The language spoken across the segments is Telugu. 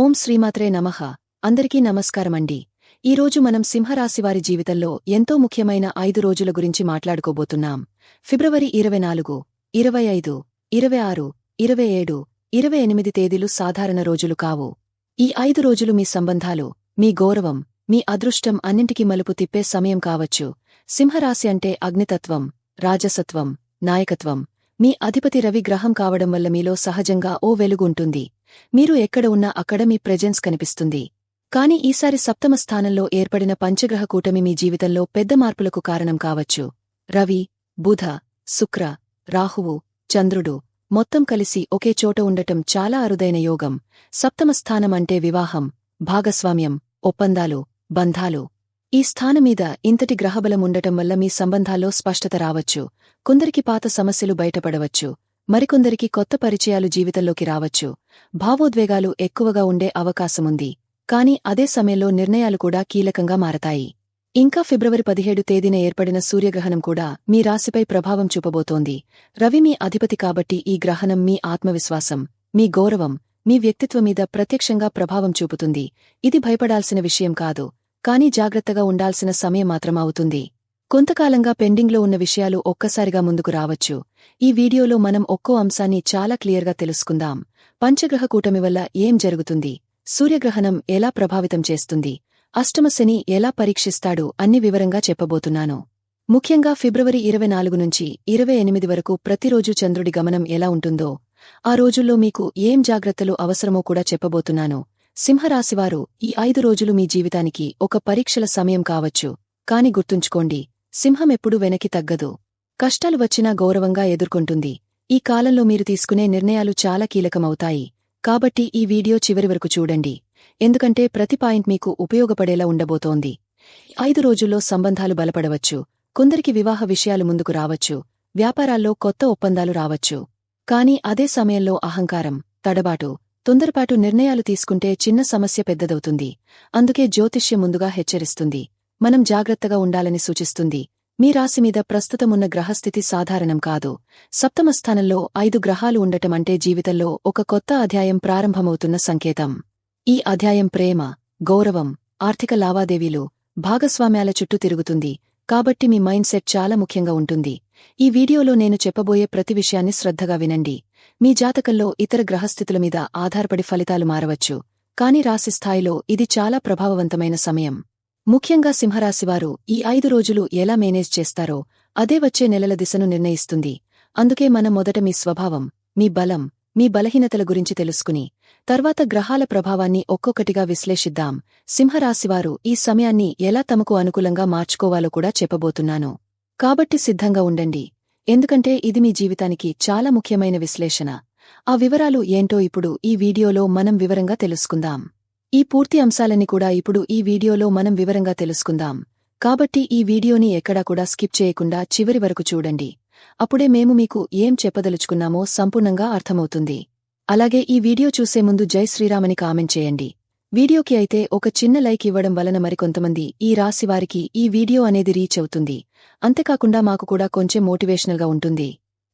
ఓం శ్రీమాత్రే నమః. అందరికీ నమస్కారమండి. ఈరోజు మనం సింహరాశివారి జీవితంలో ఎంతో ముఖ్యమైన 5 రోజుల గురించి మాట్లాడుకోబోతున్నాం. ఫిబ్రవరి 24, 25, 26, 27, 28 తేదీలు సాధారణ రోజులు కావు. ఈ 5 రోజులు మీ సంబంధాలు, మీ గౌరవం, మీ అదృష్టం అన్నింటికీ మలుపు తిప్పే సమయం కావచ్చు. సింహరాశి అంటే అగ్నితత్వం, రాజసత్వం, నాయకత్వం. మీ అధిపతి రవి గ్రహం కావడం వల్ల మీలో సహజంగా ఓ వెలుగు ఉంటుంది. మీరు ఎక్కడ ఉన్నా అక్కడ మీ ప్రెజెన్స్ కనిపిస్తుంది. కాని ఈసారి సప్తమ స్థానంలో ఏర్పడిన పంచగ్రహ కూటమి మీ జీవితంలో పెద్ద మార్పులకు కారణం కావచ్చు. రవి, బుధ, శుక్ర, రాహువు, చంద్రుడు మొత్తం కలిసి ఒకే చోట ఉండటం చాలా అరుదైన యోగం. సప్తమ స్థానం అంటే వివాహం, భాగస్వామ్యం, ఒప్పందాలు, బంధాలు. ఈ స్థానమీద ఇంతటి గ్రహబలం ఉండటం వల్ల మీ సంబంధాల్లో స్పష్టత రావచ్చు. కొందరికి పాత సమస్యలు బయటపడవచ్చు, మరికొందరికి కొత్త పరిచయాలు జీవితంలోకి రావచ్చు. భావోద్వేగాలు ఎక్కువగా ఉండే అవకాశముంది. కాని అదే సమయంలో నిర్ణయాలు కూడా కీలకంగా మారతాయి. ఇంకా ఫిబ్రవరి 17 తేదీన ఏర్పడిన సూర్యగ్రహణం కూడా మీ రాశిపై ప్రభావం చూపబోతోంది. రవి మీ అధిపతి కాబట్టి ఈ గ్రహణం మీ ఆత్మవిశ్వాసం, మీ గౌరవం, మీ వ్యక్తిత్వం మీద ప్రత్యక్షంగా ప్రభావం చూపుతుంది. ఇది భయపడాల్సిన విషయం కాదు, కానీ జాగ్రత్తగా ఉండాల్సిన సమయం మాత్రం అవుతుంది. కొంతకాలంగా పెండింగ్లో ఉన్న విషయాలు ఒక్కసారిగా ముందుకు రావచ్చు. ఈ వీడియోలో మనం ఒక్కో అంశాన్ని చాలా క్లియర్గా తెలుసుకుందాం. పంచగ్రహ కూటమి వల్ల ఏం జరుగుతుంది, సూర్యగ్రహణం ఎలా ప్రభావితం చేస్తుంది, అష్టమ శని ఎలా పరీక్షిస్తాడు అన్ని వివరంగా చెప్పబోతున్నాను. ముఖ్యంగా ఫిబ్రవరి 24 నుంచి 28 వరకు ప్రతిరోజు చంద్రుడి గమనం ఎలా ఉంటుందో, ఆ రోజుల్లో మీకు ఏం జాగ్రత్తలు అవసరమో కూడా చెప్పబోతున్నాను. సింహరాశివారు, ఈ 5 రోజులు మీ జీవితానికి ఒక పరీక్షల సమయం కావచ్చు. కాని గుర్తుంచుకోండి, సింహం ఎప్పుడూ వెనక్కి తగ్గదు. కష్టాలు వచ్చినా గౌరవంగా ఎదుర్కొంటుంది. ఈ కాలంలో మీరు తీసుకునే నిర్ణయాలు చాలా కీలకమవుతాయి. కాబట్టి ఈ వీడియో చివరి వరకు చూడండి, ఎందుకంటే ప్రతి పాయింట్ మీకు ఉపయోగపడేలా ఉండబోతోంది. 5 రోజుల్లో సంబంధాలు బలపడవచ్చు, కొందరికి వివాహ విషయాలు ముందుకు రావచ్చు, వ్యాపారాల్లో కొత్త ఒప్పందాలు రావచ్చు. కాని అదే సమయంలో అహంకారం, తడబాటు, తొందరపాటు నిర్ణయాలు తీసుకుంటే చిన్న సమస్య పెద్దదవుతుంది. అందుకే జ్యోతిష్యం ముందుగా హెచ్చరిస్తుంది, మనం జాగ్రత్తగా ఉండాలని సూచిస్తుంది. మీ రాశిమీద ప్రస్తుతమున్న గ్రహస్థితి సాధారణం కాదు. సప్తమ స్థానంలో 5 గ్రహాలు ఉండటం అంటే జీవితంలో ఒక కొత్త అధ్యాయం ప్రారంభమవుతున్న సంకేతం. ఈ అధ్యాయం ప్రేమ, గౌరవం, ఆర్థిక లావాదేవీలు, భాగస్వామ్యాల చుట్టూ తిరుగుతుంది. కాబట్టి మీ మైండ్ సెట్ చాలా ముఖ్యంగా ఉంటుంది. ఈ వీడియోలో నేను చెప్పబోయే ప్రతి విషయాన్ని శ్రద్ధగా వినండి. మీ జాతకంలో ఇతర గ్రహస్థితుల మీద ఆధారపడి ఫలితాలు మారవచ్చు, కాని రాశి స్థాయిలో ఇది చాలా ప్రభావవంతమైన సమయం. ముఖ్యంగా సింహరాశివారు ఈ 5 రోజులు ఎలా మేనేజ్ చేస్తారో అదే వచ్చే నెలల దిశను నిర్ణయిస్తుంది. అందుకే మనం మొదట మీ స్వభావం, మీ బలం, మీ బలహీనతల గురించి తెలుసుకుని తర్వాత గ్రహాల ప్రభావాన్ని ఒక్కొక్కటిగా విశ్లేషిద్దాం. సింహరాశివారు ఈ సమయాన్ని ఎలా తమకు అనుకూలంగా మార్చుకోవాలో కూడా చెప్పబోతున్నాను. కాబట్టి సిద్ధంగా ఉండండి, ఎందుకంటే ఇది మీ జీవితానికి చాలా ముఖ్యమైన విశ్లేషణ. ఆ వివరాలు ఏంటో ఇప్పుడు ఈ వీడియోలో మనం వివరంగా తెలుసుకుందాం. ఈ పూర్తి అంశాలని కూడా ఇప్పుడు ఈ వీడియోలో మనం వివరంగా తెలుసుకుందాం. కాబట్టి ఈ వీడియోని ఎక్కడా కూడా స్కిప్ చేయకుండా చివరి వరకు చూడండి. అప్పుడే మేము మీకు ఏం చెప్పదలుచుకున్నామో సంపూర్ణంగా అర్థమవుతుంది. అలాగే ఈ వీడియో చూసే ముందు జై శ్రీరామని కామెంట్ చేయండి. వీడియోకి అయితే ఒక చిన్న లైక్ ఇవ్వడం వలన మరికొంతమంది ఈ రాశివారికి ఈ వీడియో అనేది రీచ్ అవుతుంది. అంతేకాకుండా మాకు కూడా కొంచెం మోటివేషనల్గా ఉంటుంది.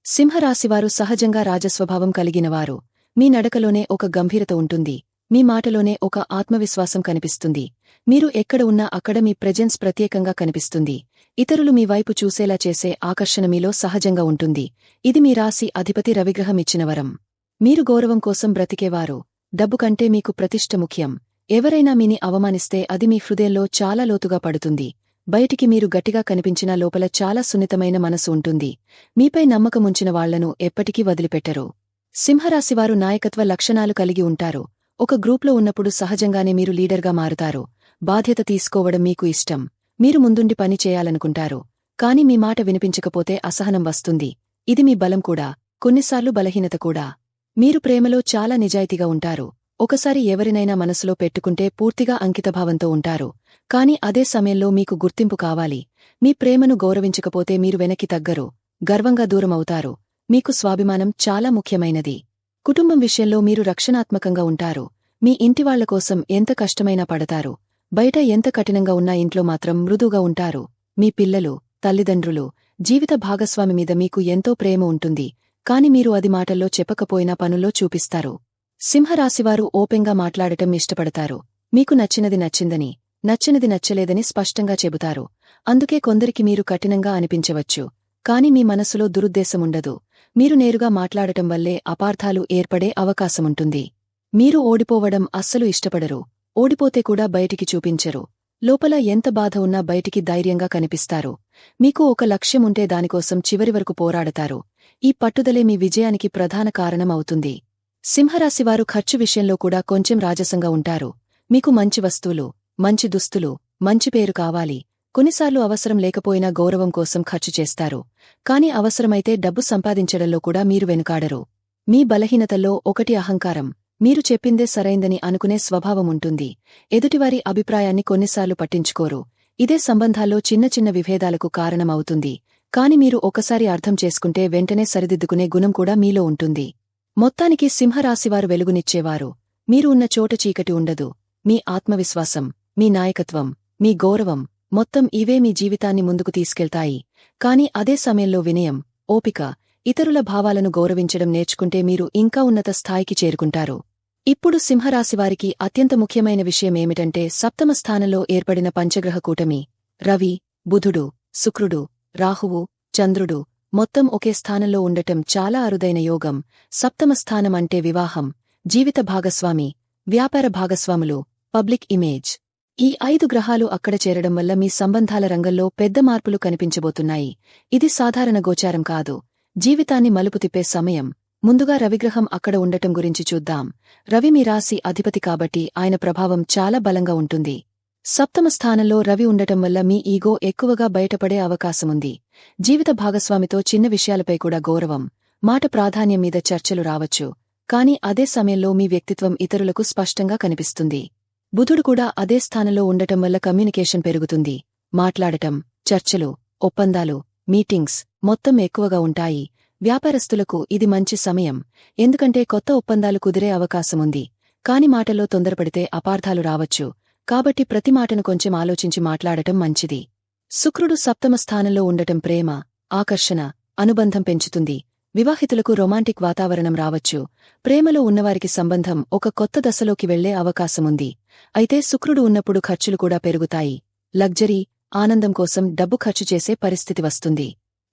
సింహరాశివారు సహజంగా రాజస్వభావం కలిగినవారు. మీ నడకలోనే ఒక గంభీరత ఉంటుంది, మీ మాటలోనే ఒక ఆత్మవిశ్వాసం కనిపిస్తుంది. మీరు ఎక్కడ ఉన్నా అక్కడ మీ ప్రెజెన్స్ ప్రత్యేకంగా కనిపిస్తుంది. ఇతరులు మీ వైపు చూసేలా చేసే ఆకర్షణ మీలో సహజంగా ఉంటుంది. ఇది మీ రాశి అధిపతి రవిగ్రహం ఇచ్చిన వరం. మీరు గౌరవం కోసం బ్రతికేవారు. డబ్బు కంటే మీకు ప్రతిష్ఠ ముఖ్యం. ఎవరైనా మీని అవమానిస్తే అది మీ హృదయంలో చాలా లోతుగా పడుతుంది. బయటికి మీరు గట్టిగా కనిపించినా లోపల చాలా సున్నితమైన మనసు ఉంటుంది. మీపై నమ్మకముంచిన వాళ్లను ఎప్పటికీ వదిలిపెట్టరు. సింహరాశివారు నాయకత్వ లక్షణాలు కలిగి ఉంటారు. ఒక గ్రూప్లో ఉన్నప్పుడు సహజంగానే మీరు లీడర్గా మారుతారు. బాధ్యత తీసుకోవడం మీకు ఇష్టం. మీరు ముందుండి పని చేయాలనుకుంటారు. కాని మీ మాట వినిపించకపోతే అసహనం వస్తుంది. ఇది మీ బలం కూడా, కొన్నిసార్లు బలహీనత కూడా. మీరు ప్రేమలో చాలా నిజాయితీగా ఉంటారు. ఒకసారి ఎవరినైనా మనసులో పెట్టుకుంటే పూర్తిగా అంకితభావంతో ఉంటారు. కాని అదే సమయంలో మీకు గుర్తింపు కావాలి. మీ ప్రేమను గౌరవించకపోతే మీరు వెనక్కి తగ్గరు, గర్వంగా దూరమవుతారు. మీకు స్వాభిమానం చాలా ముఖ్యమైనది. కుటుంబం విషయంలో మీరు రక్షణాత్మకంగా ఉంటారు. మీ ఇంటివాళ్ల కోసం ఎంత కష్టమైనా పడతారు. బయట ఎంత కఠినంగా ఉన్నా ఇంట్లో మాత్రం మృదువుగా ఉంటారు. మీ పిల్లలు, తల్లిదండ్రులు, జీవిత భాగస్వామి మీద మీకు ఎంతో ప్రేమ ఉంటుంది. కాని మీరు అది మాటల్లో చెప్పకపోయినా పనుల్లో చూపిస్తారు. సింహరాశివారు ఓపెన్గా మాట్లాడటం ఇష్టపడతారు. మీకు నచ్చినది నచ్చిందని, నచ్చనిది నచ్చలేదని స్పష్టంగా చెబుతారు. అందుకే కొందరికి మీరు కఠినంగా అనిపించవచ్చు. కాని మీ మనసులో దురుద్దేశముండదు. మీరు నేరుగా మాట్లాడటం వల్లే అపార్థాలు ఏర్పడే అవకాశముంటుంది. మీరు ఓడిపోవడం అస్సలు ఇష్టపడరు. ఓడిపోతే కూడా బయటికి చూపించరు. లోపల ఎంత బాధ ఉన్నా బయటికి ధైర్యంగా కనిపిస్తారు. మీకు ఒక లక్ష్యముంటే దానికోసం చివరివరకు పోరాడతారు. ఈ పట్టుదలే మీ విజయానికి ప్రధాన కారణం అవుతుంది. సింహరాశివారు ఖర్చు విషయంలో కూడా కొంచెం రాజసంగా ఉంటారు. మీకు మంచి వస్తువులు, మంచి దుస్తులు, మంచి పేరు కావాలి. కొన్నిసార్లు అవసరం లేకపోయినా గౌరవం కోసం ఖర్చు చేస్తారు. కాని అవసరమైతే డబ్బు సంపాదించడంలో కూడా మీరు వెనుకాడరు. మీ బలహీనతల్లో ఒకటి అహంకారం. మీరు చెప్పిందే సరైందని అనుకునే స్వభావముంటుంది. ఎదుటివారి అభిప్రాయాన్ని కొన్నిసార్లు పట్టించుకోరు. ఇదే సంబంధాల్లో చిన్న చిన్న విభేదాలకు కారణమవుతుంది. కాని మీరు ఒకసారి అర్థం చేసుకుంటే వెంటనే సరిదిద్దుకునే గుణం కూడా మీలో ఉంటుంది. మొత్తానికి సింహరాశివారు వెలుగునిచ్చేవారు. మీరు ఉన్న చోట చీకటి ఉండదు. మీ ఆత్మవిశ్వాసం, మీ నాయకత్వం, మీ గౌరవం మొత్తం ఇవే మీ జీవితాన్ని ముందుకు తీసుకెళ్తాయి. కాని అదే సమయంలో వినయం, ఓపిక, ఇతరుల భావాలను గౌరవించడం నేర్చుకుంటే మీరు ఇంకా ఉన్నత స్థాయికి చేరుకుంటారు. ఇప్పుడు సింహరాశివారికి అత్యంత ముఖ్యమైన విషయమేమిటంటే సప్తమ స్థానంలో ఏర్పడిన పంచగ్రహ కూటమి. రవి, బుధుడు, శుక్రుడు, రాహువు, చంద్రుడు మొత్తం ఒకే స్థానంలో ఉండటం చాలా అరుదైన యోగం. సప్తమ స్థానం అంటే వివాహం, జీవిత భాగస్వామి, వ్యాపార భాగస్వాములు, పబ్లిక్ ఇమేజ్. ఈ 5 గ్రహాలు అక్కడ చేరడం వల్ల మీ సంబంధాల రంగంలో పెద్ద మార్పులు కనిపించబోతున్నాయి. ఇది సాధారణ గోచారం కాదు. జీవితాన్ని మలుపు తిప్పే సమయం. ముందుగా రవిగ్రహం అక్కడ ఉండటం గురించి చూద్దాం. రవి మీ రాశి అధిపతి కాబట్టి ఆయన ప్రభావం చాలా బలంగా ఉంటుంది. సప్తమ స్థానంలో రవి ఉండటం వల్ల మీ ఈగో ఎక్కువగా బయటపడే అవకాశముంది. జీవిత భాగస్వామితో చిన్న విషయాలపై కూడా గౌరవం, మాట ప్రాధాన్యం మీద చర్చలు రావచ్చు. కాని అదే సమయంలో మీ వ్యక్తిత్వం ఇతరులకు స్పష్టంగా కనిపిస్తుంది. బుధుడు కూడా అదే స్థానంలో ఉండటం వల్ల కమ్యూనికేషన్ పెరుగుతుంది. మాట్లాడటం, చర్చలు, ఒప్పందాలు, మీటింగ్స్ మొత్తం ఎక్కువగా ఉంటాయి. వ్యాపారస్తులకు ఇది మంచి సమయం. ఎందుకంటే కొత్త ఒప్పందాలు కుదిరే అవకాశముంది. కాని మాటల్లో తొందరపడితే అపార్థాలు రావచ్చు. కాబట్టి ప్రతి మాటను కొంచెం ఆలోచించి మాట్లాడటం మంచిది. శుక్రుడు సప్తమ స్థానంలో ఉండటం ప్రేమ, ఆకర్షణ, అనుబంధం పెంచుతుంది. వివాహితులకు రొమాంటిక్ వాతావరణం రావచ్చు. ప్రేమలో ఉన్నవారికి సంబంధం ఒక కొత్త దశలోకి వెళ్లే అవకాశముంది. అయితే శుక్రుడు ఉన్నప్పుడు ఖర్చులు కూడా పెరుగుతాయి. లగ్జరీ, ఆనందం కోసం డబ్బు ఖర్చు చేసే పరిస్థితి వస్తుంది.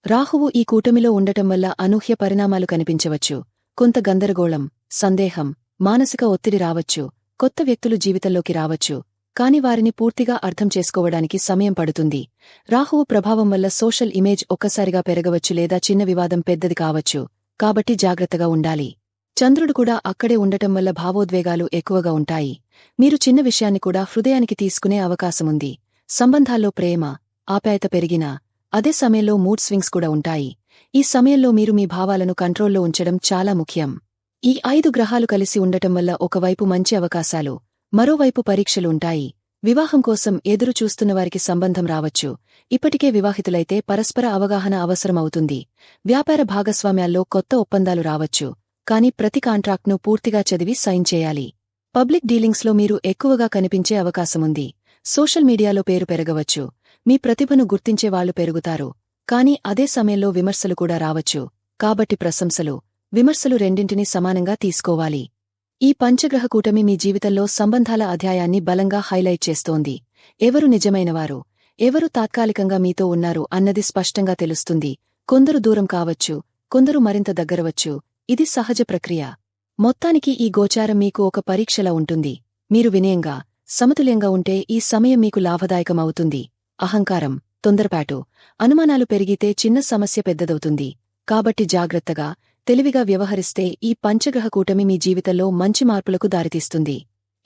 రాహువు ఈ కూటమిలో ఉండటం వల్ల అనూహ్య పరిణామాలు కనిపించవచ్చు. కొంత గందరగోళం, సందేహం, మానసిక ఒత్తిడి రావచ్చు. కొత్త వ్యక్తులు జీవితంలోకి రావచ్చు. కాని వారిని పూర్తిగా అర్థం చేసుకోవడానికి సమయం పడుతుంది. రాహువు ప్రభావం వల్ల సోషల్ ఇమేజ్ ఒక్కసారిగా పెరగవచ్చు లేదా చిన్న వివాదం పెద్దది కావచ్చు. కాబట్టి జాగ్రత్తగా ఉండాలి. చంద్రుడు కూడా అక్కడే ఉండటం వల్ల భావోద్వేగాలు ఎక్కువగా ఉంటాయి. మీరు చిన్న విషయాన్ని కూడా హృదయానికి తీసుకునే అవకాశముంది. సంబంధాల్లో ప్రేమ, ఆప్యాయత పెరిగినా అదే సమయంలో మూడ్ స్వింగ్స్ కూడా ఉంటాయి. ఈ సమయంలో మీరు మీ భావాలను కంట్రోల్లో ఉంచడం చాలా ముఖ్యం. ఈ 5 గ్రహాలు కలిసి ఉండటం వల్ల ఒకవైపు మంచి అవకాశాలు, మరోవైపు పరీక్షలు ఉంటాయి. వివాహం కోసం ఎదురు చూస్తున్నవారికి సంబంధం రావచ్చు. ఇప్పటికే వివాహితులైతే పరస్పర అవగాహన అవసరమవుతుంది. వ్యాపార భాగస్వామ్యాల్లో కొత్త ఒప్పందాలు రావచ్చు. కాని ప్రతి కాంట్రాక్ట్ను పూర్తిగా చదివి సైన్ చేయాలి. పబ్లిక్ డీలింగ్స్లో మీరు ఎక్కువగా కనిపించే అవకాశముంది. సోషల్ మీడియాలో పేరు పెరగవచ్చు. మీ ప్రతిభను గుర్తించే వాళ్లు పెరుగుతారు. కాని అదే సమయంలో విమర్శలు కూడా రావచ్చు. కాబట్టి ప్రశంసలు, విమర్శలు రెండింటినీ సమానంగా తీసుకోవాలి. ఈ పంచగ్రహ కూటమి మీ జీవితంలో సంబంధాల అధ్యాయాన్ని బలంగా హైలైట్ చేస్తోంది. ఎవరు నిజమైనవారు, ఎవరు తాత్కాలికంగా మీతో ఉన్నారు అన్నది స్పష్టంగా తెలుస్తుంది. కొందరు దూరం కావచ్చు, కొందరు మరింత దగ్గరవచ్చు. ఇది సహజ ప్రక్రియ. మొత్తానికి ఈ గోచారం మీకు ఒక పరీక్షలా ఉంటుంది. మీరు వినయంగా, సమతుల్యంగా ఉంటే ఈ సమయం మీకు లాభదాయకమవుతుంది. అహంకారం, తొందరపాటు, అనుమానాలు పెరిగితే చిన్న సమస్య పెద్దదవుతుంది. కాబట్టి జాగ్రత్తగా, తెలివిగా వ్యవహరిస్తే ఈ పంచగ్రహ కూటమి మీ జీవితంలో మంచి మార్పులకు దారితీస్తుంది.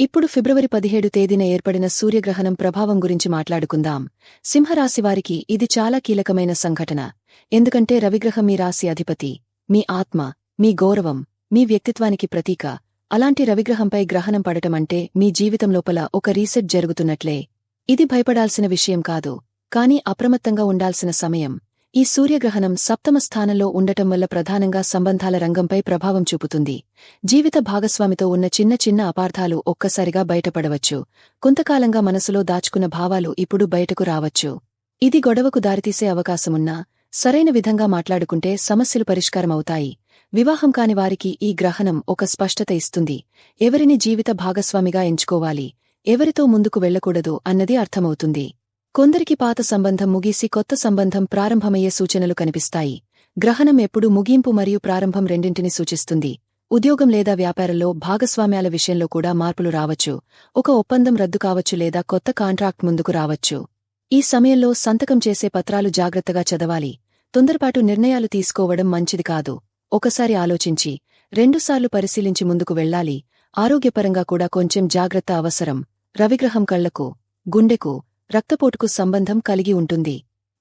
ఇప్పుడు ఫిబ్రవరి 17 తేదీన ఏర్పడిన సూర్యగ్రహణం ప్రభావం గురించి మాట్లాడుకుందాం. సింహరాశివారికి ఇది చాలా కీలకమైన సంఘటన. ఎందుకంటే రవిగ్రహం మీ రాశి అధిపతి, మీ ఆత్మ, మీ గౌరవం, మీ వ్యక్తిత్వానికి ప్రతీక. అలాంటి రవిగ్రహంపై గ్రహణం పడటమంటే మీ జీవితం లోపల ఒక రీసెట్ జరుగుతున్నట్లే. ఇది భయపడాల్సిన విషయం కాదు. కాని అప్రమత్తంగా ఉండాల్సిన సమయం. ఈ సూర్యగ్రహణం సప్తమ స్థానంలో ఉండటం వల్ల ప్రధానంగా సంబంధాల రంగంపై ప్రభావం చూపుతుంది. జీవిత భాగస్వామితో ఉన్న చిన్న చిన్న అపార్థాలు ఒక్కసారిగా బయటపడవచ్చు. కొంతకాలంగా మనసులో దాచుకున్న భావాలు ఇప్పుడు బయటకు రావచ్చు. ఇది గొడవకు దారితీసే అవకాశమున్నా, సరైన విధంగా మాట్లాడుకుంటే సమస్యలు పరిష్కారమవుతాయి. వివాహం కాని వారికి ఈ గ్రహణం ఒక స్పష్టత ఇస్తుంది. ఎవరిని జీవిత భాగస్వామిగా ఎంచుకోవాలి, ఎవరితో ముందుకు వెళ్లకూడదు అన్నది అర్థమవుతుంది. కొందరికి పాత సంబంధం ముగిసి కొత్త సంబంధం ప్రారంభమయ్యే సూచనలు కనిపిస్తాయి. గ్రహణం ఎప్పుడూ ముగింపు మరియు ప్రారంభం రెండింటిని సూచిస్తుంది. ఉద్యోగం లేదా వ్యాపారంలో భాగస్వామ్యాల విషయంలో కూడా మార్పులు రావచ్చు. ఒక ఒప్పందం రద్దు కావచ్చు లేదా కొత్త కాంట్రాక్ట్ ముందుకు రావచ్చు. ఈ సమయంలో సంతకం చేసే పత్రాలు జాగ్రత్తగా చదవాలి. తొందరపాటు నిర్ణయాలు తీసుకోవడం మంచిది కాదు. ఒకసారి ఆలోచించి, రెండుసార్లు పరిశీలించి ముందుకు వెళ్లాలి. ఆరోగ్యపరంగా కూడా కొంచెం జాగ్రత్త అవసరం. రవిగ్రహం కళ్లకు, గుండెకు, రక్తపోటుకు సంబంధం కలిగి ఉంటుంది.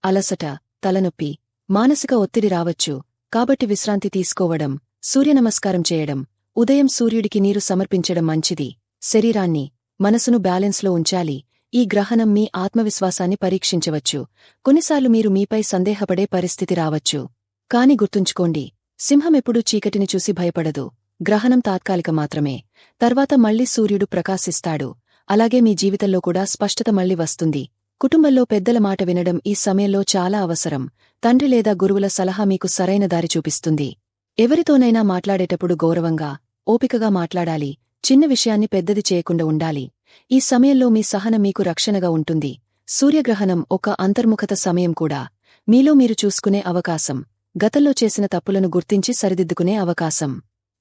అలసట, తలనొప్పి, మానసిక ఒత్తిడి రావచ్చు. కాబట్టి విశ్రాంతి తీసుకోవడం, సూర్యనమస్కారం చేయడం, ఉదయం సూర్యుడికి నీరు సమర్పించడం మంచిది. శరీరాన్ని, మనసును బ్యాలెన్స్లో ఉంచాలి. ఈ గ్రహణం మీ ఆత్మవిశ్వాసాన్ని పరీక్షించవచ్చు. కొన్నిసార్లు మీరు మీపై సందేహపడే పరిస్థితి రావచ్చు. కాని గుర్తుంచుకోండి, సింహమెప్పుడూ చీకటిని చూసి భయపడదు. గ్రహణం తాత్కాలిక మాత్రమే. తర్వాత మళ్లీ సూర్యుడు ప్రకాశిస్తాడు. అలాగే మీ జీవితంలో కూడా స్పష్టత మళ్లీ వస్తుంది. కుటుంబంలో పెద్దల మాట వినడం ఈ సమయంలో చాలా అవసరం. తండ్రి లేదా గురువుల సలహా మీకు సరైన దారి చూపిస్తుంది. ఎవరితోనైనా మాట్లాడేటప్పుడు గౌరవంగా, ఓపికగా మాట్లాడాలి. చిన్న విషయాన్ని పెద్దది చేయకుండా ఉండాలి. ఈ సమయంలో మీ సహనం మీకు రక్షణగా ఉంటుంది. సూర్యగ్రహణం ఒక అంతర్ముఖత సమయం కూడా. మీలో మీరు చూసుకునే అవకాశం, గతంలో చేసిన తప్పులను గుర్తించి సరిదిద్దుకునే అవకాశం.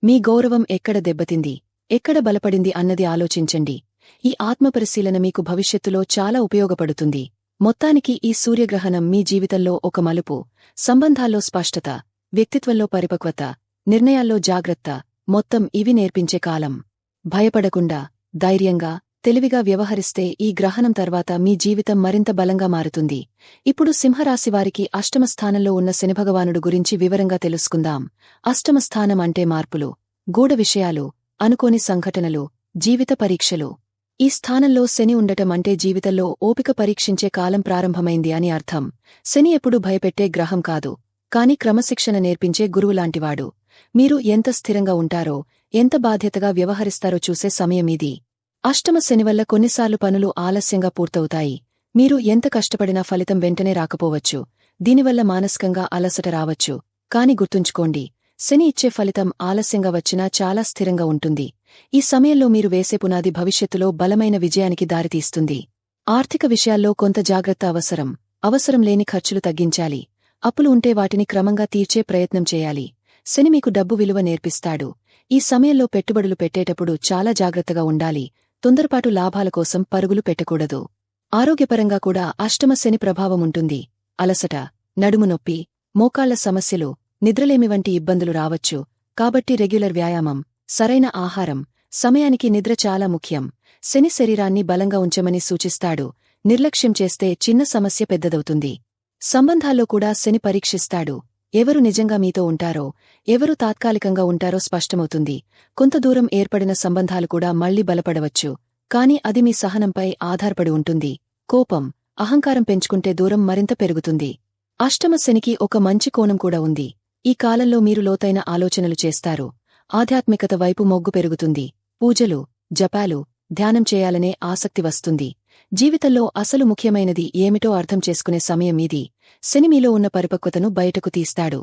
మీ గౌరవం ఎక్కడ దెబ్బతింది, ఎక్కడ బలపడింది అన్నది ఆలోచించండి. ఈ ఆత్మపరిశీలన మీకు భవిష్యత్తులో చాలా ఉపయోగపడుతుంది. మొత్తానికి ఈ సూర్యగ్రహణం మీ జీవితంలో ఒక మలుపు. సంబంధాల్లో స్పష్టత, వ్యక్తిత్వంలో పరిపక్వత, నిర్ణయాల్లో జాగ్రత్త, మొత్తం ఇవి నేర్పించే కాలం. భయపడకుండా, ధైర్యంగా, తెలివిగా వ్యవహరిస్తే ఈ గ్రహణం తర్వాత మీ జీవితం మరింత బలంగా మారుతుంది. ఇప్పుడు సింహరాశివారికి అష్టమ స్థానంలో ఉన్న శనిభగవానుడు గురించి వివరంగా తెలుసుకుందాం. అష్టమ స్థానం అంటే మార్పులు, గూఢ విషయాలు, అనుకోని సంఘటనలు, జీవిత పరీక్షలు. ఈ స్థానంలో శని ఉండటం అంటే జీవితంలో ఓపిక పరీక్షించే కాలం ప్రారంభమైంది అని అర్థం. శని ఎప్పుడూ భయపెట్టే గ్రహం కాదు, కాని క్రమశిక్షణ నేర్పించే గురువులాంటివాడు. మీరు ఎంత స్థిరంగా ఉంటారో, ఎంత బాధ్యతగా వ్యవహరిస్తారో చూసే సమయమిది. అష్టమ శని వల్ల కొన్నిసార్లు పనులు ఆలస్యంగా పూర్తవుతాయి. మీరు ఎంత కష్టపడినా ఫలితం వెంటనే రాకపోవచ్చు. దీనివల్ల మానసికంగా అలసట రావచ్చు. కాని గుర్తుంచుకోండి, శని ఇచ్చే ఫలితం ఆలస్యంగా వచ్చినా చాలా స్థిరంగా ఉంటుంది. ఈ సమయంలో మీరు వేసే పునాది భవిష్యత్తులో బలమైన విజయానికి దారితీస్తుంది. ఆర్థిక విషయాల్లో కొంత జాగ్రత్త అవసరం. అవసరం లేని ఖర్చులు తగ్గించాలి. అప్పులు ఉంటే వాటిని క్రమంగా తీర్చే ప్రయత్నం చేయాలి. శని మీకు డబ్బు విలువ నేర్పిస్తాడు. ఈ సమయంలో పెట్టుబడులు పెట్టేటప్పుడు చాలా జాగ్రత్తగా ఉండాలి. తొందరపాటు లాభాల కోసం పరుగులు పెట్టకూడదు. ఆరోగ్యపరంగా కూడా అష్టమ శని ప్రభావం ఉంటుంది. అలసట, నడుము నొప్పి, మోకాళ్ల సమస్యలు, నిద్రలేమి వంటి ఇబ్బందులు రావచ్చు. కాబట్టి రెగ్యులర్ వ్యాయామం, సరైన ఆహారం, సమయానికి నిద్ర చాలా ముఖ్యం. శని శరీరాన్ని బలంగా ఉంచమని సూచిస్తాడు. నిర్లక్ష్యం చేస్తే చిన్న సమస్య పెద్దదవుతుంది. సంబంధాల్లో కూడా శని పరీక్షిస్తాడు. ఎవరు నిజంగా మీతో ఉంటారో, ఎవరు తాత్కాలికంగా ఉంటారో స్పష్టమవుతుంది. కొంత దూరం ఏర్పడిన సంబంధాలు కూడా మళ్లీ బలపడవచ్చు. కాని అది మీ సహనంపై ఆధారపడి ఉంటుంది. కోపం, అహంకారం పెంచుకుంటే దూరం మరింత పెరుగుతుంది. అష్టమ శనికి ఒక మంచి కోణం కూడా ఉంది. ఈ కాలంలో మీరు లోతైన ఆలోచనలు చేస్తారు. ఆధ్యాత్మికత వైపు మొగ్గు పెరుగుతుంది. పూజలు, జపాలు, ధ్యానం చేయాలనే ఆసక్తి వస్తుంది. జీవితంలో అసలు ముఖ్యమైనది ఏమిటో అర్థం చేసుకునే సమయం ఇది. శని మీలో ఉన్న పరిపక్వతను బయటకు తీస్తాడు.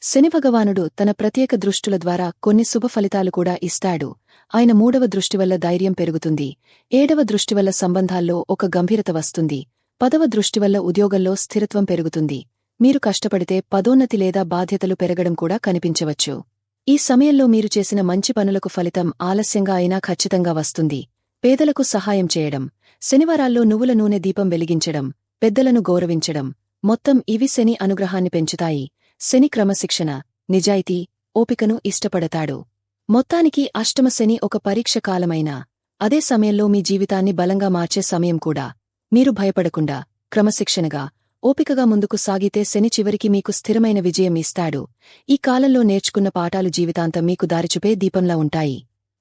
శని భగవానుడు తన ప్రత్యేక దృష్టుల ద్వారా కొన్ని శుభ ఫలితాలు కూడా ఇస్తాడు. ఆయన 3వ దృష్టి వల్ల ధైర్యం పెరుగుతుంది. 7వ దృష్టి వల్ల సంబంధాల్లో ఒక గంభీరత వస్తుంది. 10వ దృష్టి వల్ల ఉద్యోగంలో స్థిరత్వం పెరుగుతుంది. మీరు కష్టపడితే పదోన్నతి లేదా బాధ్యతలు పెరగడం కూడా కనిపించవచ్చు. ఈ సమయంలో మీరు చేసిన మంచి పనులకు ఫలితం ఆలస్యంగా అయినా ఖచ్చితంగా వస్తుంది. పేదలకు సహాయం చేయడం, శనివారాల్లో నువ్వుల నూనె దీపం వెలిగించడం, పెద్దలను గౌరవించడం, మొత్తం ఇవి శని అనుగ్రహాన్ని పెంచుతాయి. శని క్రమశిక్షణ, నిజాయితీ, ఓపికను ఇష్టపడతాడు. మొత్తానికి అష్టమ శని ఒక పరీక్ష కాలమైనా, అదే సమయంలో మీ జీవితాన్ని బలంగా మార్చే సమయం కూడా. మీరు భయపడకుండా, క్రమశిక్షణగా, ఓపికగా ముందుకు సాగితే శని చివరికి మీకు స్థిరమైన విజయం ఇస్తాడు. ఈ కాలంలో నేర్చుకున్న పాఠాలు జీవితాంతం మీకు దారిచూపే దీపంలా ఉంటాయి.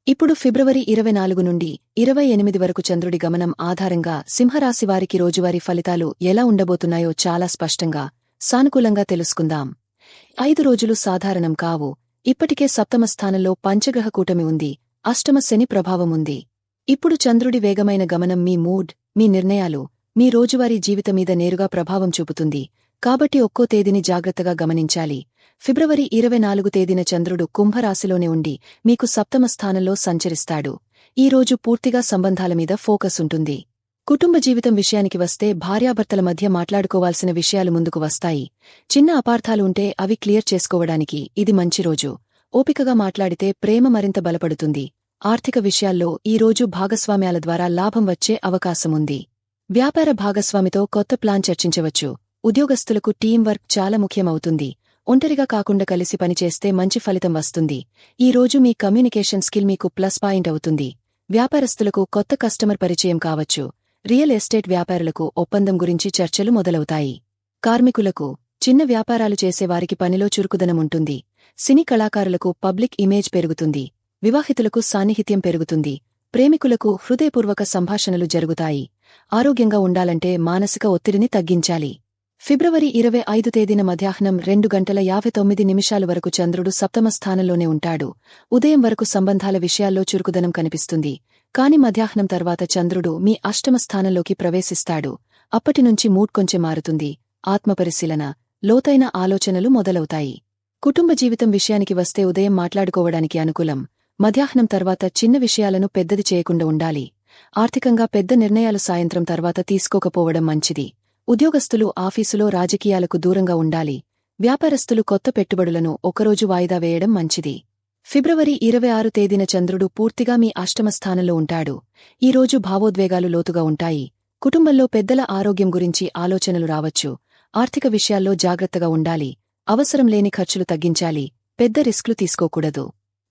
ఇప్పుడు ఫిబ్రవరి 24 నుండి 28 వరకు చంద్రుడి గమనం ఆధారంగా సింహరాశివారికి రోజువారీ ఫలితాలు ఎలా ఉండబోతున్నాయో చాలా స్పష్టంగా, సానుకూలంగా తెలుసుకుందాం. 5 రోజులు సాధారణం కావు. ఇప్పటికే సప్తమ స్థానంలో పంచగ్రహ కూటమి ఉంది. అష్టమ శని ప్రభావముంది. ఇప్పుడు చంద్రుడి వేగమైన గమనం మీ మూడ్, మీ నిర్ణయాలు, మీ రోజువారీ జీవితమీద నేరుగా ప్రభావం చూపుతుంది. కాబట్టి ఒక్కో తేదీని జాగ్రత్తగా గమనించాలి. ఫిబ్రవరి 24 తేదీన చంద్రుడు కుంభరాశిలోనే ఉండి మీకు సప్తమ స్థానంలో సంచరిస్తాడు. ఈ రోజు పూర్తిగా సంబంధాల మీద ఫోకస్ ఉంటుంది. కుటుంబ జీవితం విషయానికి వస్తే భార్యాభర్తల మధ్య మాట్లాడుకోవాల్సిన విషయాలు ముందుకు వస్తాయి. చిన్న అపార్థాలు ఉంటే అవి క్లియర్ చేసుకోవడానికి ఇది మంచి రోజు. ఓపికగా మాట్లాడితే ప్రేమ మరింత బలపడుతుంది. ఆర్థిక విషయాల్లో ఈ రోజు భాగస్వామ్యాల ద్వారా లాభం వచ్చే అవకాశముంది. వ్యాపార భాగస్వామితో కొత్త ప్లాన్ చర్చించవచ్చు. ఉద్యోగస్తులకు టీం వర్క్ చాలా ముఖ్యమవుతుంది. ఒంటరిగా కాకుండా కలిసి పనిచేస్తే మంచి ఫలితం వస్తుంది. ఈ రోజు మీ కమ్యూనికేషన్ స్కిల్ మీకు ప్లస్ పాయింట్ అవుతుంది. వ్యాపారస్తులకు కొత్త కస్టమర్ పరిచయం కావచ్చు. రియల్ ఎస్టేట్ వ్యాపారులకు ఒప్పందం గురించి చర్చలు మొదలవుతాయి. కార్మికులకు, చిన్న వ్యాపారాలు చేసేవారికి పనిలో చురుకుదనముంటుంది. సినీ కళాకారులకు పబ్లిక్ ఇమేజ్ పెరుగుతుంది. వివాహితులకు సాన్నిహిత్యం పెరుగుతుంది. ప్రేమికులకు హృదయపూర్వక సంభాషణలు జరుగుతాయి. ఆరోగ్యంగా ఉండాలంటే మానసిక ఒత్తిడిని తగ్గించాలి. ఫిబ్రవరి 25 తేదీన మధ్యాహ్నం 2:59 వరకు చంద్రుడు సప్తమ స్థానంలోనే ఉంటాడు. ఉదయం వరకు సంబంధాల విషయాల్లో చురుకుదనం కనిపిస్తుంది. కాని మధ్యాహ్నం తర్వాత చంద్రుడు మీ అష్టమ స్థానంలోకి ప్రవేశిస్తాడు. అప్పటినుంచి మూడ్ కొంచెం మారుతుంది. ఆత్మపరిశీలన, లోతైన ఆలోచనలు మొదలవుతాయి. కుటుంబ జీవితం విషయానికి వస్తే ఉదయం మాట్లాడుకోవడానికి అనుకూలం. మధ్యాహ్నం తర్వాత చిన్న విషయాలను పెద్దది చేయకుండా ఉండాలి. ఆర్థికంగా పెద్ద నిర్ణయాలు సాయంత్రం తర్వాత తీసుకోకపోవడం మంచిది. ఉద్యోగస్తులు ఆఫీసులో రాజకీయాలకు దూరంగా ఉండాలి. వ్యాపారస్తులు కొత్త పెట్టుబడులను ఒకరోజు వాయిదా వేయడం మంచిది. ఫిబ్రవరి 26 తేదీన చంద్రుడు పూర్తిగా మీ అష్టమ స్థానంలో ఉంటాడు. ఈ రోజు భావోద్వేగాలు లోతుగా ఉంటాయి. కుటుంబంలో పెద్దల ఆరోగ్యం గురించి ఆలోచనలు రావచ్చు. ఆర్థిక విషయాల్లో జాగ్రత్తగా ఉండాలి. అవసరం లేని ఖర్చులు తగ్గించాలి. పెద్ద రిస్క్లు తీసుకోకూడదు.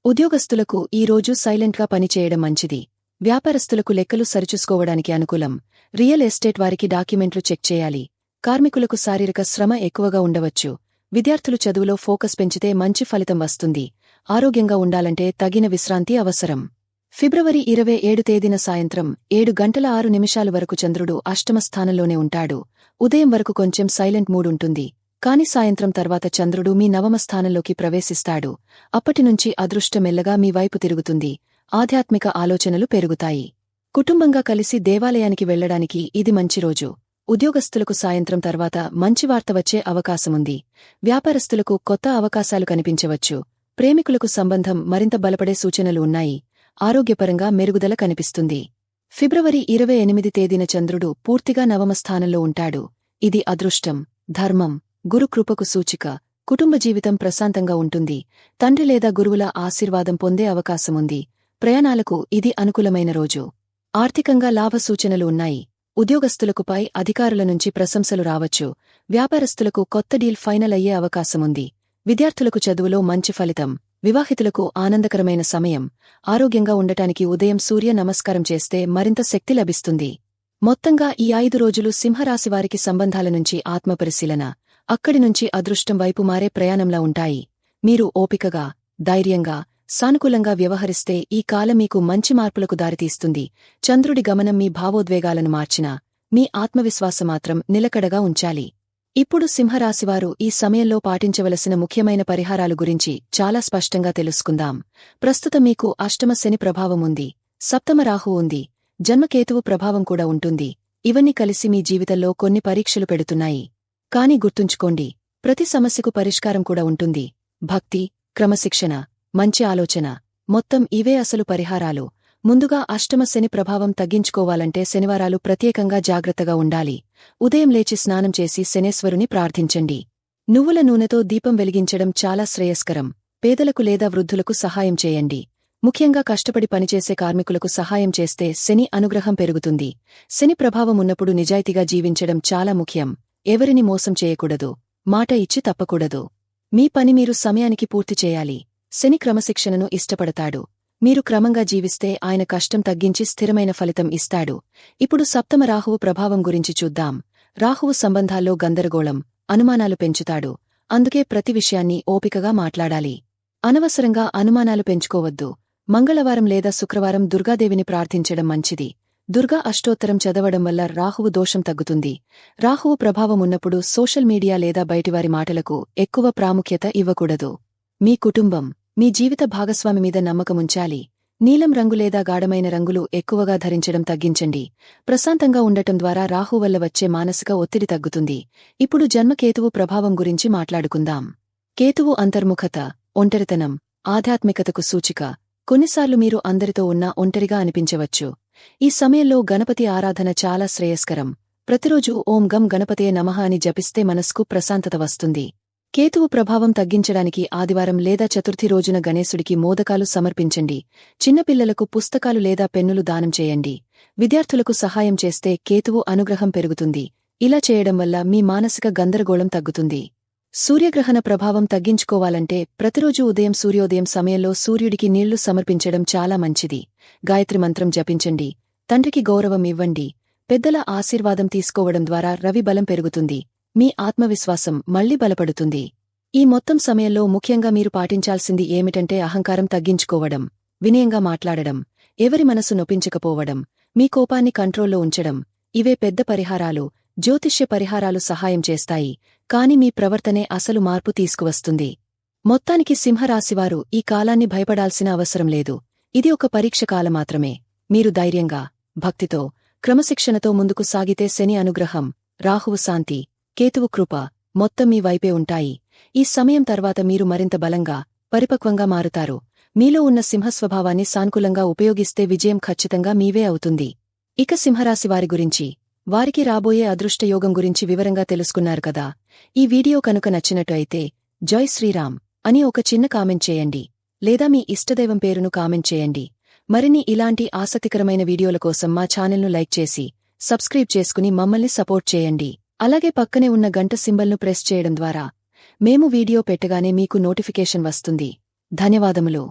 ఉద్యోగస్తులకు ఈ రోజు సైలెంట్గా పనిచేయడం మంచిది. వ్యాపారస్తులకు లెక్కలు సరిచూసుకోవడానికి అనుకూలం. రియల్ ఎస్టేట్ వారికి డాక్యుమెంట్లు చెక్ చేయాలి. కార్మికులకు శారీరక శ్రమ ఎక్కువగా ఉండవచ్చు. విద్యార్థులు చదువులో ఫోకస్ పెంచితే మంచి ఫలితం వస్తుంది. ఆరోగ్యంగా ఉండాలంటే తగిన విశ్రాంతి అవసరం. ఫిబ్రవరి 27 తేదీన సాయంత్రం 7:06 వరకు చంద్రుడు అష్టమ స్థానంలోనే ఉంటాడు. ఉదయం వరకు కొంచెం సైలెంట్ మూడ్ ఉంటుంది. కాని సాయంత్రం తర్వాత చంద్రుడు మీ నవమ స్థానంలోకి ప్రవేశిస్తాడు. అప్పటినుంచి అదృష్టం మెల్లగా మీ వైపు తిరుగుతుంది. ఆధ్యాత్మిక ఆలోచనలు పెరుగుతాయి. కుటుంబంగా కలిసి దేవాలయానికి వెళ్లడానికి ఇది మంచి రోజు. ఉద్యోగస్తులకు సాయంత్రం తర్వాత మంచి వార్త వచ్చే అవకాశముంది. వ్యాపారస్తులకు కొత్త అవకాశాలు కనిపించవచ్చు. ప్రేమికులకు సంబంధం మరింత బలపడే సూచనలు ఉన్నాయి. ఆరోగ్యపరంగా మెరుగుదల కనిపిస్తుంది. ఫిబ్రవరి 28 తేదీన చంద్రుడు పూర్తిగా నవమ స్థానంలో ఉంటాడు. ఇది అదృష్టం, ధర్మం, గురుకృపకు సూచిక. కుటుంబ జీవితం ప్రశాంతంగా ఉంటుంది. తండ్రి లేదా గురువుల ఆశీర్వాదం పొందే అవకాశముంది. ప్రయాణాలకు ఇది అనుకూలమైన రోజు. ఆర్థికంగా లాభ సూచనలు ఉన్నాయి. ఉద్యోగస్తులకు పై అధికారుల నుంచి ప్రశంసలు రావచ్చు. వ్యాపారస్తులకు కొత్త డీల్ ఫైనల్ అయ్యే అవకాశముంది. విద్యార్థులకు చదువులో మంచి ఫలితం. వివాహితులకు ఆనందకరమైన సమయం. ఆరోగ్యంగా ఉండటానికి ఉదయం సూర్య నమస్కారం చేస్తే మరింత శక్తి లభిస్తుంది. మొత్తంగా ఈ 5 రోజులు సింహరాశివారికి సంబంధాల నుంచి ఆత్మపరిశీలన, అక్కడి నుంచి అదృష్టం వైపు మారే ప్రయాణంలా ఉంటాయి. మీరు ఓపికగా, ధైర్యంగా, సానుకూలంగా వ్యవహరిస్తే ఈ కాలం మీకు మంచి మార్పులకు దారితీస్తుంది. చంద్రుడి గమనం మీ భావోద్వేగాలను మార్చినా, మీ ఆత్మవిశ్వాసమాత్రం నిలకడగా ఉంచాలి. ఇప్పుడు సింహరాశివారు ఈ సమయంలో పాటించవలసిన ముఖ్యమైన పరిహారాలు గురించి చాలా స్పష్టంగా తెలుసుకుందాం. ప్రస్తుతం మీకు అష్టమ శని ప్రభావం ఉంది. సప్తమ రాహు ఉంది. జన్మకేతువు ప్రభావం కూడా ఉంటుంది. ఇవన్నీ కలిసి మీ జీవితంలో కొన్ని పరీక్షలు పెడుతున్నాయి. కాని గుర్తుంచుకోండి, ప్రతి సమస్యకు పరిష్కారం కూడా ఉంటుంది. భక్తి, క్రమశిక్షణ, మంచి ఆలోచన, మొత్తం ఇవే అసలు పరిహారాలు. ముందుగా అష్టమ శని ప్రభావం తగ్గించుకోవాలంటే శనివారాలు ప్రత్యేకంగా జాగ్రత్తగా ఉండాలి. ఉదయం లేచి స్నానం చేసి శనేశ్వరుని ప్రార్థించండి. నువ్వుల నూనెతో దీపం వెలిగించడం చాలా శ్రేయస్కరం. పేదలకు లేదా వృద్ధులకు సహాయం చేయండి. ముఖ్యంగా కష్టపడి పనిచేసే కార్మికులకు సహాయం చేస్తే శని అనుగ్రహం పెరుగుతుంది. శని ప్రభావం ఉన్నప్పుడు నిజాయితీగా జీవించడం చాలా ముఖ్యం. ఎవరిని మోసం చేయకూడదు. మాట ఇచ్చి తప్పకూడదు. మీ పని మీరు సమయానికి పూర్తి చేయాలి. శని క్రమశిక్షణను ఇష్టపడతాడు. మీరు క్రమంగా జీవిస్తే ఆయన కష్టం తగ్గించి స్థిరమైన ఫలితం ఇస్తాడు. ఇప్పుడు సప్తమ రాహువు ప్రభావం గురించి చూద్దాం. రాహువు సంబంధాల్లో గందరగోళం, అనుమానాలు పెంచుతాడు. అందుకే ప్రతి విషయాన్ని ఓపికగా మాట్లాడాలి. అనవసరంగా అనుమానాలు పెంచుకోవద్దు. మంగళవారం లేదా శుక్రవారం దుర్గాదేవిని ప్రార్థించడం మంచిది. దుర్గా అష్టోత్తరం చదవడం వల్ల రాహువు దోషం తగ్గుతుంది. రాహువు ప్రభావం ఉన్నప్పుడు సోషల్ మీడియా లేదా బయటివారి మాటలకు ఎక్కువ ప్రాముఖ్యత ఇవ్వకూడదు. మీ కుటుంబం, మీ జీవిత భాగస్వామి మీద నమ్మకముంచాలి. నీలం రంగు లేదా గాఢమైన రంగులు ఎక్కువగా ధరించడం తగ్గించండి. ప్రశాంతంగా ఉండటం ద్వారా రాహు వల్ల వచ్చే మానసిక ఒత్తిడి తగ్గుతుంది. ఇప్పుడు జన్మకేతువు ప్రభావం గురించి మాట్లాడుకుందాం. కేతువు అంతర్ముఖత, ఒంటరితనం, ఆధ్యాత్మికతకు సూచిక. కొన్నిసార్లు మీరు అందరితో ఉన్నా ఒంటరిగా అనిపించవచ్చు. ఈ సమయంలో గణపతి ఆరాధన చాలా శ్రేయస్కరం. ప్రతిరోజూ ఓం గం గణపతే నమః అని జపిస్తే మనస్కు ప్రశాంతత వస్తుంది. కేతువు ప్రభావం తగ్గించడానికి ఆదివారం లేదా చతుర్థి రోజున గణేశుడికి మోదకాలు సమర్పించండి. చిన్నపిల్లలకు పుస్తకాలు లేదా పెన్నులు దానం చేయండి. విద్యార్థులకు సహాయం చేస్తే కేతువు అనుగ్రహం పెరుగుతుంది. ఇలా చేయడం వల్ల మీ మానసిక గందరగోళం తగ్గుతుంది. సూర్యగ్రహణ ప్రభావం తగ్గించుకోవాలంటే ప్రతిరోజూ ఉదయం సూర్యోదయం సమయంలో సూర్యుడికి నీళ్లు సమర్పించడం చాలా మంచిది. గాయత్రి మంత్రం జపించండి. తండ్రికి గౌరవం ఇవ్వండి. పెద్దల ఆశీర్వాదం తీసుకోవడం ద్వారా రవి బలం పెరుగుతుంది. మీ ఆత్మవిశ్వాసం మళ్లీ బలపడుతుంది. ఈ మొత్తం సమయంలో ముఖ్యంగా మీరు పాటించాల్సింది ఏమిటంటే అహంకారం తగ్గించుకోవడం, వినయంగా మాట్లాడడం, ఎవరి మనసు నొప్పించకపోవడం, మీ కోపాన్ని కంట్రోల్లో ఉంచడం. ఇవే పెద్ద పరిహారాలు. జ్యోతిష్య పరిహారాలు సహాయం చేస్తాయి, కాని మీ ప్రవర్తనే అసలు మార్పు తీసుకువస్తుంది. మొత్తానికి సింహరాశివారు ఈ కాలాన్ని భయపడాల్సిన అవసరం లేదు. ఇది ఒక పరీక్ష కాలం మాత్రమే. మీరు ధైర్యంగా, భక్తితో, క్రమశిక్షణతో ముందుకు సాగితే శని అనుగ్రహం, రాహువు శాంతి, కేతువు కృప మొత్తం మీ వైపే ఉంటాయి. ఈ సమయం తర్వాత మీరు మరింత బలంగా, పరిపక్వంగా మారుతారు. మీలో ఉన్న సింహస్వభావాన్ని సానుకూలంగా ఉపయోగిస్తే విజయం ఖచ్చితంగా మీవే అవుతుంది. ఇక సింహరాశివారి గురించి, వారికి రాబోయే అదృష్టయోగం గురించి వివరంగా తెలుసుకున్నారు కదా. ఈ వీడియో కనుక నచ్చినట్టు అయితే జై శ్రీరామ్ అని ఒక చిన్న కామెంట్ చేయండి, లేదా మీ ఇష్టదైవం పేరును కామెంట్ చేయండి. మరిన్ని ఇలాంటి ఆసక్తికరమైన వీడియోల కోసం మా ఛానల్ను లైక్ చేసి, సబ్స్క్రైబ్ చేసుకుని మమ్మల్ని సపోర్ట్ చేయండి. అలాగే పక్కనే ఉన్న గంట సింబల్ను ప్రెస్ చేయడం ద్వారా మేము వీడియో పెట్టగానే మీకు నోటిఫికేషన్ వస్తుంది. ధన్యవాదములు.